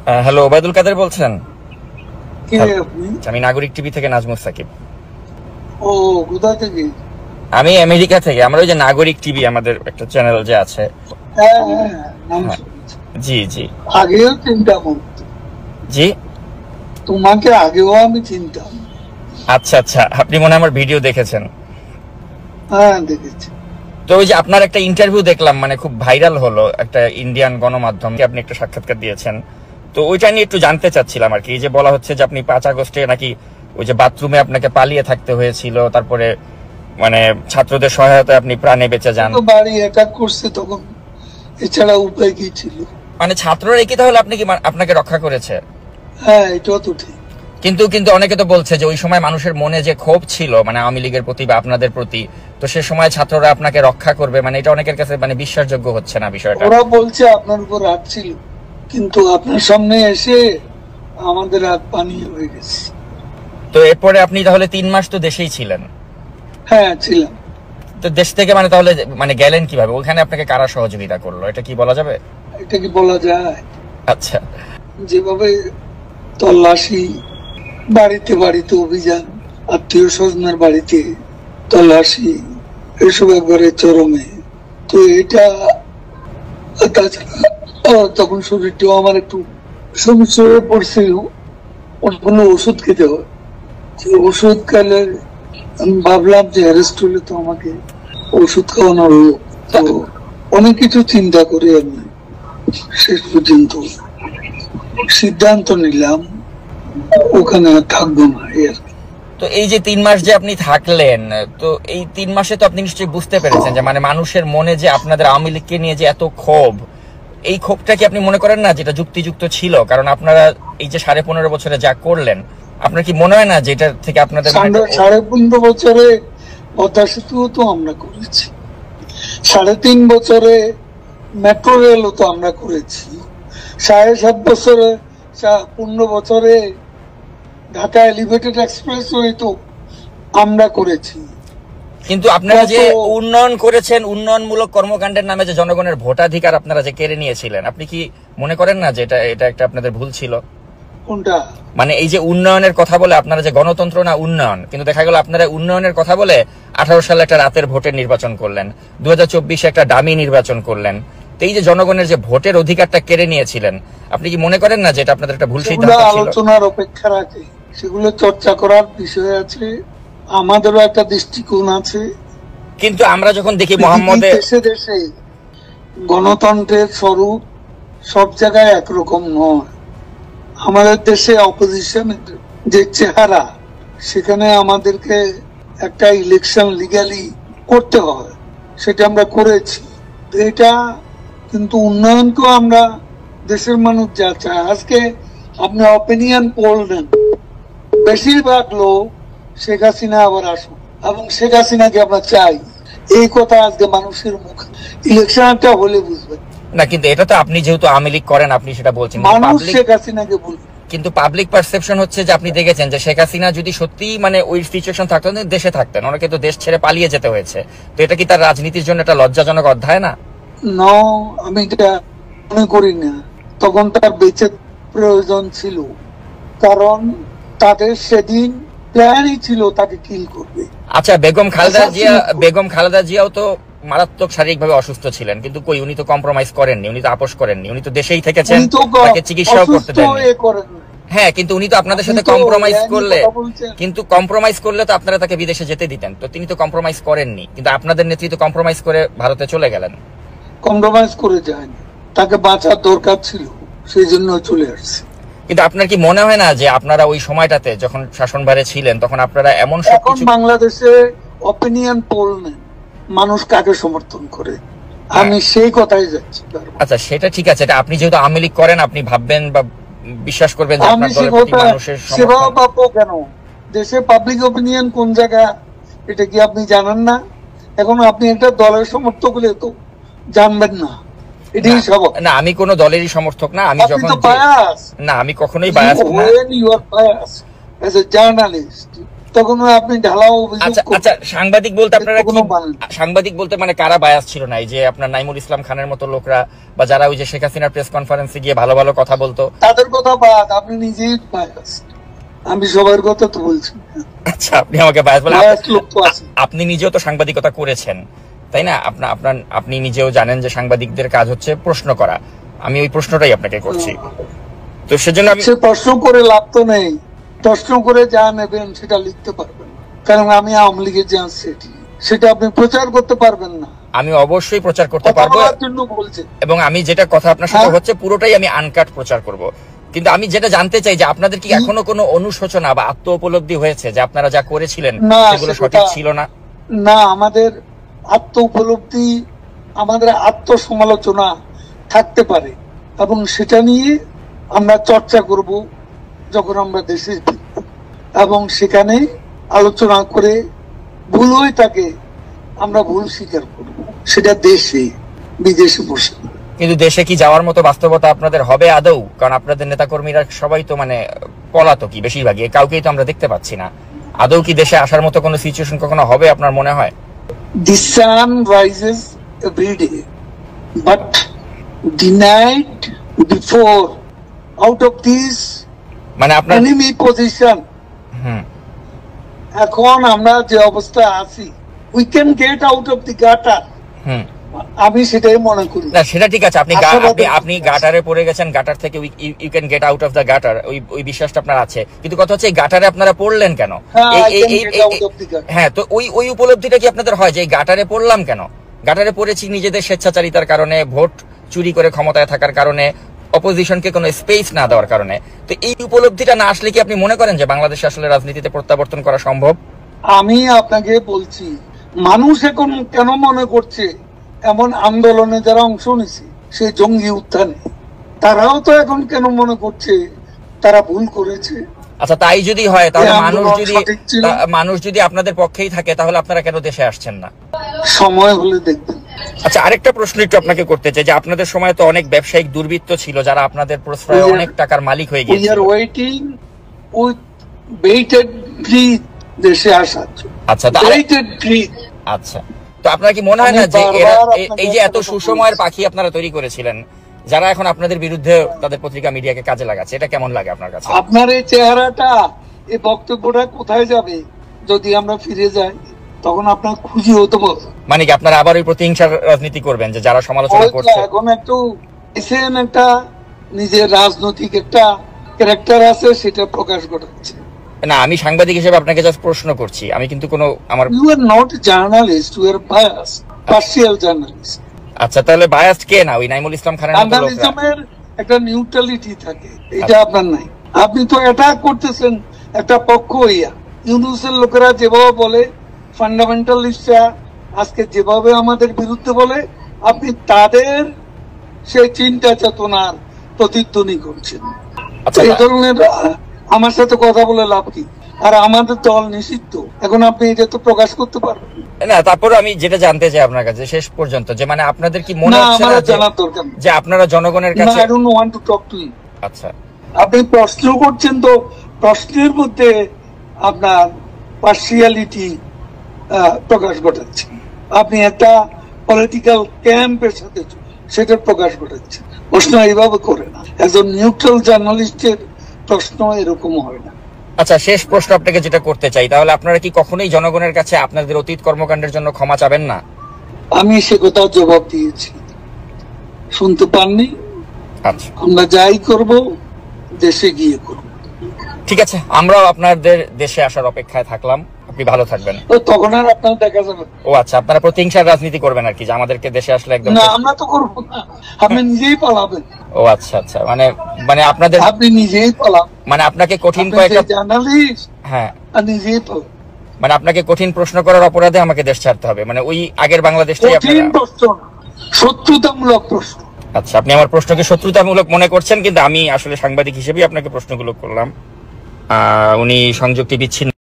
Hello, Obaidul Quader বলছেন? কে hello, আপনি? আমি নাগরিক টিভি থেকে নাজমুস সাকিব। ও, কোথা থেকে? আমি আমেরিকা থেকে। আমরা ওই যে নাগরিক টিভি, আমাদের একটা চ্যানেল যে আছে। হ্যাঁ হ্যাঁ হ্যাঁ, নাম হ্যাঁ, শুনেছি। জি জি। আগেও চিন্তাম, জি, তোমাকে আগেও আমি চিনতাম। আচ্ছা আচ্ছা, আপনি মনে হয় আমার ভিডিও দেখেছেন। হ্যাঁ, দেখেছি। তো ওই যে আপনার একটা ইন্টারভিউ দেখলাম, মানে খুব ভাইরাল হলো, একটা ইন্ডিয়ান গণমাধ্যম আপনি একটা সাক্ষাৎকার দিয়েছেন। তো ওইটা নিয়ে একটু জানতে চাচ্ছিলাম আর কি। এই যে বলা হচ্ছে যে আপনি 5 আগস্টে নাকি ওই যে বাথরুমে আপনাকে পালিয়ে থাকতে হয়েছিল, তারপরে মানে ছাত্রদের সহায়তায় আপনি প্রাণে বেঁচে যান। তো বাড়ি অ্যাটাক করছে তখন, এছাড়া উপায় কি ছিল? মানে ছাত্ররা কি তাহলে আপনি কি আপনাকে রক্ষা করেছে? হ্যাঁ, এটাও তো ঠিক। কিন্তু কিন্তু অনেকে তো বলছে যে ওই সময় মানুষের মনে যে ক্ষোভ ছিল মানে আওয়ামী লীগের প্রতি বা আপনাদের প্রতি, তো সে সময় ছাত্ররা আপনাকে রক্ষা করবে, মানে এটা অনেকের কাছে মানে বিশ্বাসযোগ্য হচ্ছে না বিষয়টা। ওরা বলছে আপনার উপর রাগ ছিল, কিন্তু আপনার সামনে এসে আমাদের হাত পানি হয়ে গেছে। তো এরপরে আপনি তাহলে 3 মাস তো দেশেই ছিলেন। হ্যাঁ, ছিলাম। তো দেশ থেকে মানে তাহলে মানে গেলেন কিভাবে? ওখানে আপনাকে কারা সহযোগিতা করলো, এটা কি বলা যাবে? এটা কি বলা যায়? আচ্ছা। যেভাবে তল্লাশি, বাড়িতে বাড়িতে অভিযান, আত্মীয় স্বজনের বাড়িতে তল্লাশি, এসব একবারে চরমে। তো এটা, তাছাড়া তখন শরীরটাও আমার একটু সমস্যা হয়ে পড়ছিল, কোনো ওষুধ খেতে হয়। যে ওষুধ খেলে আমি ভাবলাম যে অ্যারেস্ট হলে তো আমাকে ওষুধ খাওয়ানো হলো। তো অনেক কিছু চিন্তা করে আমি শেষ পর্যন্ত সিদ্ধান্ত নিলাম ওখানে আর থাকবো না, এই আর কি। তো এই যে 3 মাস যে আপনি থাকলেন, তো এই 3 মাসে তো আপনি নিশ্চয়ই বুঝতে পেরেছেন যে মানে মানুষের মনে যে আপনাদের আওয়ামী লীগকে নিয়ে যে এত ক্ষোভ, এই ক্ষোভটা কি আপনি মনে করেন না যেটা যুক্তিযুক্ত ছিল? কারণ আপনারা এই যে 15.5 বছরে যা করলেন, আপনার কি মনে হয় না যে এটা থেকে আপনাদের সাড়ে 15 বছরে পদ্মা সেতুও তো আমরা করেছি, 3.5 বছরে মেট্রো রেলও তো আমরা করেছি, 7.5 বছরে 15 বছরে ঢাকা এলিভেটেড এক্সপ্রেস তো আমরা করেছি। কিন্তু আপনারা যে উন্নয়ন করেছেন, উন্নয়নমূলক কর্মকাণ্ডের নামে যে জনগণের ভোটাধিকার আপনারা যে কেড়ে নিয়েছিলেন, আপনি কি মনে করেন না যে এটা এটা একটা আপনাদের ভুল ছিল? কোনটা? মানে এই যে উন্নয়নের কথা বলে আপনারা যে গণতন্ত্র না উন্নয়ন, কিন্তু দেখা গেল আপনারা উন্নয়নের কথা বলে 18 সালে একটা রাতের ভোটের নির্বাচন করলেন, 2024 একটা ডামি নির্বাচন করলেন। তো এই যে জনগণের যে ভোটের অধিকারটা কেড়ে নিয়েছিলেন, আপনি কি মনে করেন না যে এটা আপনাদের একটা ভুল সিদ্ধান্ত ছিল? আলোচনার অপেক্ষা রাখে, সেগুলো চর্চা করার বিষয় আছে, আমাদেরও একটা দৃষ্টিকোণ আছে। কিন্তু আমরা যখন দেখি মোহাম্মদের দেশে দেশে গণতন্ত্রের স্বরূপ সব জায়গায় একরকম নয়। আমাদের দেশে অপোজিশনের যে চেহারা, সেখানে আমাদেরকে একটা ইলেকশন লিগ্যালি করতে হয়, সেটা আমরা করেছি। এটা কিন্তু উন্নয়নকেও আমরা, দেশের মানুষ যা চায়, আজকে আপনি অপিনিয়ন পোল নেন, বেশিরভাগ লোক শেখ হাসিনা আবার আসুন এবং শেখ হাসিনাকে আমরা চাই, এই কথা আজকে মানুষের মুখ। ইলেকশনটা হলে বুঝবেন না, কিন্তু এটা তো আপনি যেহেতু আওয়ামী লীগ করেন আপনি সেটা বলছেন, মানুষ শেখ হাসিনাকে বলবে। কিন্তু পাবলিক পারসেপশন হচ্ছে যে আপনি দেখেছেন যে শেখ হাসিনা যদি সত্যি মানে ওই সিচুয়েশন থাকতো, দেশে থাকতেন, অনেকে তো দেশ ছেড়ে পালিয়ে যেতে হয়েছে। তো এটা কি তার রাজনীতির জন্য একটা লজ্জাজনক অধ্যায় না? আমি এটা মনে করি না। তখন তার বেঁচে প্রয়োজন ছিল, কারণ তাদের সেদিন প্ল্যানই ছিল তাকে কিল করবে। আচ্ছা, বেগম খালেদা জিয়াও তো মারাত্মক শারীরিকভাবে অসুস্থ ছিলেন, কিন্তু কই উনি তো কম্প্রোমাইজ করেননি, উনি তো আপোষ করেননি, উনি তো দেশেই থেকেছেন, তাকে চিকিৎসাও করতে দেননি। হ্যাঁ, কিন্তু উনি তো আপনাদের সাথে কম্প্রোমাইজ করলে তো আপনারা তাকে বিদেশে যেতে দিতেন, তো তিনি তো কম্প্রোমাইজ করেননি, কিন্তু আপনাদের নেতৃত্ব কম্প্রোমাইজ করে ভারতে চলে গেলেন। কম্প্রোমাইজ করে যায়নি, তাকে বাঁচার দরকার ছিল, সেই জন্য চলে আসছে। কিন্তু আপনার কি মনে হয় না যে আপনারা ওই সময়টাতে যখন শাসনভারে ছিলেন তখন আপনারা এমন সবকিছু, বাংলাদেশে অপিনিয়ন পোল নেন, মানুষ কাকে সমর্থন করে, আমি সেই কথাই যাচ্ছি। আচ্ছা, সেটা ঠিক আছে, এটা আপনি যেহেতু আওয়ামী লীগ করেন আপনি ভাববেন বা বিশ্বাস করবেন যে আপনার দলের প্রতি মানুষের সেভাবে পাবো কেন? দেশে পাবলিক অপিনিয়ন কোন জায়গা, এটা কি আপনি জানেন না? এখন আপনি একটা দলের সমর্থক হলে তো জানবেন না, এটাই সব। না, আমি কোন দলেরই সমর্থক না, আমি যখন না, আমি কখনোই বায়াস না। এজ এ জার্নালিস্ট, তখন আপনি ঢালাও অভিযোগ আচ্ছা করবেন। আচ্ছা, সাংবাদিক বলতে আপনারা এর কি, কোনো মানে নেই। সাংবাদিক বলতে মানে কারা বায়াস ছিল না? এই যে আপনার নাইমুল ইসলাম খানের মতো লোকরা, বা যারা ওই যে শেখ হাসিনার প্রেস কনফারেন্সে গিয়ে ভালো ভালো কথা বলতো? তাদের কথা বাদ, আপনি নিজেই biased। আমি সবার কথা তো বলছি না। আচ্ছা, আপনি আমাকে বায়াস বলেন? biased লোক তো আছে। আপনি নিজেও তো সাংবাদিকতা করেছেন, তাই না? আপনি নিজেও জানেন যে সাংবাদিকদের কাজ হচ্ছে প্রশ্ন করা। আমি ওই প্রশ্নটাই আপনাকে করছি। তো সেজন্য আমি সে প্রশ্ন করে লাভ তো নেই। প্রশ্ন করে যা নেবেন সেটা লিখতে পারবেন না, কারণ আমি আওয়ামী লীগের যে সেটা আপনি প্রচার করতে পারবেন না। আমি অবশ্যই প্রচার করতে কথা পারবো, বলার জন্য বলছেন। এবং আমি যেটা কথা আপনার সাথে হ্যাঁ। হচ্ছে পুরোটাই আমি আনকাট প্রচার করব। কিন্তু আমি যেটা জানতে চাই যে আপনাদের কি এখনো কোনো অনুশোচনা বা আত্ম উপলব্ধি হয়েছে যে আপনারা যা করেছিলেন না, সেগুলো সেটা- সঠিক ছিল না? না, আমাদের আত্ম উপলব্ধি, আমাদের আত্মসমালোচনা থাকতে পারে, এবং সেটা নিয়ে আমরা চর্চা করব যখন আমরা দেশে ফিরব, এবং সেখানে আলোচনা করে ভুল হয়ে থাকে আমরা ভুল স্বীকার করব, সেটা দেশে বিদেশে বসে না। কিন্তু দেশে কি যাওয়ার মতো বাস্তবতা আপনাদের হবে আদৌ? কারণ আপনাদের নেতাকর্মীরা সবাই তো মানে পলাতকই বেশিরভাগই, কাউকেই তো আমরা দেখতে পাচ্ছি না। আদৌ কি দেশে আসার মতো কোনো সিচুয়েশন কখনো হবে আপনার মনে হয়? The sun rises every day, but the night before, out of this মানে আপনার enemy position, হুম, এখন আমরা যে অবস্থা আছি, we can get out of the gutter, হুম, আমি সেটাই মনে করি। না সেটা ঠিক আছে, আপনি আশাবাদী আপনি গাটারে পড়ে গেছেন, গাটার থেকে you can get out of the gutter, ওই বিশ্বাসটা আপনার আছে। কিন্তু কথা হচ্ছে এই গাটারে আপনারা পড়লেন কেন? হ্যাঁ, I এই- can এই- get এই- out of the gutter. হ্যাঁ, তো ওই উপলব্ধিটা কি আপনাদের হয় যে এই গাটারে পড়লাম কেন? গাটারে পড়েছি নিজেদের স্বেচ্ছাচারিতার কারণে, ভোট চুরি করে ক্ষমতায় থাকার কারণে, অপোজিশনকে কোনো স্পেস না দেওয়ার কারণে। তো এই উপলব্ধিটা না আসলে কি আপনি মনে করেন যে বাংলাদেশে আসলে রাজনীতিতে প্রত্যাবর্তন করা সম্ভব? আমি আপনাকে বলছি, মানুষ এখন কেন মনে করছে, এমন আন্দোলনে যারা অংশ নিছে, সেই জঙ্গি উত্থানে, তারাও তো এখন কেন মনে করছে তারা ভুল করেছে। আচ্ছা, তাই যদি হয় তাহলে এই আন্দোলন সঠিক ছিল। মানুষ যদি আপনাদের পক্ষেই থাকে তাহলে আপনারা কেন দেশে আসছেন না? সময় হলে দেখবেন। আচ্ছা, আরেকটা প্রশ্ন একটু আপনাকে করতে চাই যে আপনাদের সময় তো অনেক ব্যবসায়িক দুর্বৃত্ত ছিল যারা আপনাদের প্রশ্রয়ে We are- অনেক টাকার মালিক হয়ে We গিয়েছিল। are waiting with bated breath দেশে আসার জন্য। আচ্ছা, Bated breath। আচ্ছা, তো আপনার কি মনে হয় না আমি যে এরা বারবার এই যে এত আপনাদের সুসময়ের বলছি। পাখি আপনারা তৈরি করেছিলেন, যারা এখন আপনাদের বিরুদ্ধে তাদের পত্রিকা মিডিয়াকে কাজে লাগাচ্ছে, এটা কেমন লাগে আপনার কাছে? আপনার এই চেহারাটা, এই বক্তব্যটা কোথায় যাবে যদি আমরা ফিরে যাই? তখন আপনার খুশি হতে বলবো। মানে কি আপনারা আবার ওই প্রতিহিংসার রাজনীতি করবেন যে যারা সমালোচনা করছে? এখন একটু এসেন, একটা নিজের রাজনৈতিক একটা ক্যারেক্টার আছে, সেটা প্রকাশ ঘটাচ্ছে। না, আমি সাংবাদিক হিসেবে আপনাকে জাস্ট প্রশ্ন করছি, আমি কিন্তু কোনো আমার you are not journalist, you are bias, partial journalist. আচ্ছা, তাহলে বায়াসড কে? না ওই নাইমুল ইসলাম খানের মতো লোকরা। জার্নালিজমের একটা নিউট্রালিটি থাকে, এটা আপনার নাই। আপনি তো অ্যাটাক করতেছেন একটা পক্ষ হইয়া। ইউনুসের লোকেরা যেভাবে বলে, ফান্ডামেন্টালিস্টরা আজকে যেভাবে আমাদের বিরুদ্ধে বলে, আপনি তাদের সেই চিন্তা চেতনার প্রতিধ্বনি করছেন। আচ্ছা, এই ধরনের আমার সাথে কথা বলে লাভ কি? আর আমাদের দল নিষিদ্ধ, এখন আপনি এটা তো প্রকাশ করতে পারবেন না, তারপরে আমি যেটা জানতে চাই আপনার কাছে শেষ পর্যন্ত, যে মানে আপনাদের কি মনে না। হচ্ছে আমার না জানার দরকার নেই। যে আপনারা জনগণের না, কাছে? I don't want to talk to you. আচ্ছা, আপনি প্রশ্ন করছেন, তো প্রশ্নের মধ্যে আপনার পার্সিয়ালিটি প্রকাশ ঘটাচ্ছেন। আপনি একটা পলিটিক্যাল ক্যাম্পের সাথে সেটার প্রকাশ ঘটাচ্ছেন। প্রশ্ন এইভাবে করে না, একজন নিউট্রাল জার্নালিস্টের প্রশ্ন এরকম হয় না। আচ্ছা, শেষ প্রশ্ন আপনাকে যেটা করতে চাই, তাহলে আপনারা কি কখনোই জনগণের কাছে আপনাদের অতীত কর্মকাণ্ডের জন্য ক্ষমা চাবেন না? আমি সে কথা জবাব দিয়েছি, শুনতে পাননি? আচ্ছা, আমরা যাই করব দেশে গিয়ে করব। ঠিক আছে, আমরাও আপনাদের দেশে আসার অপেক্ষায় থাকলাম। আপনি ভালো থাকবেন। তো তখন আর আপনার দেখা যাবে না। ও আচ্ছা, আপনারা প্রতিহিংসার রাজনীতি করবেন আর কি, যে আমাদেরকে দেশে আসলে একদম? না, আমরা তো করবো না, আপনি নিজেই পালাবেন। ও আচ্ছা আচ্ছা, মানে মানে আপনাদের আপনি নিজেই পালাবেন, মানে আপনাকে কঠিন কয়েকটা, জার্নালিস্ট হ্যাঁ, আর নিজেই পালাবেন। মানে আপনাকে কঠিন প্রশ্ন করার অপরাধে আমাকে দেশ ছাড়তে হবে, মানে ওই আগের বাংলাদেশটাই কঠিন আপনারা? প্রশ্ন না, শত্রুতামূলক প্রশ্ন। আচ্ছা, আপনি আমার প্রশ্নকে শত্রুতামূলক মনে করছেন, কিন্তু আমি আসলে সাংবাদিক হিসেবেই আপনাকে প্রশ্নগুলো করলাম। উনি সংযুক্তি বিচ্ছিন্ন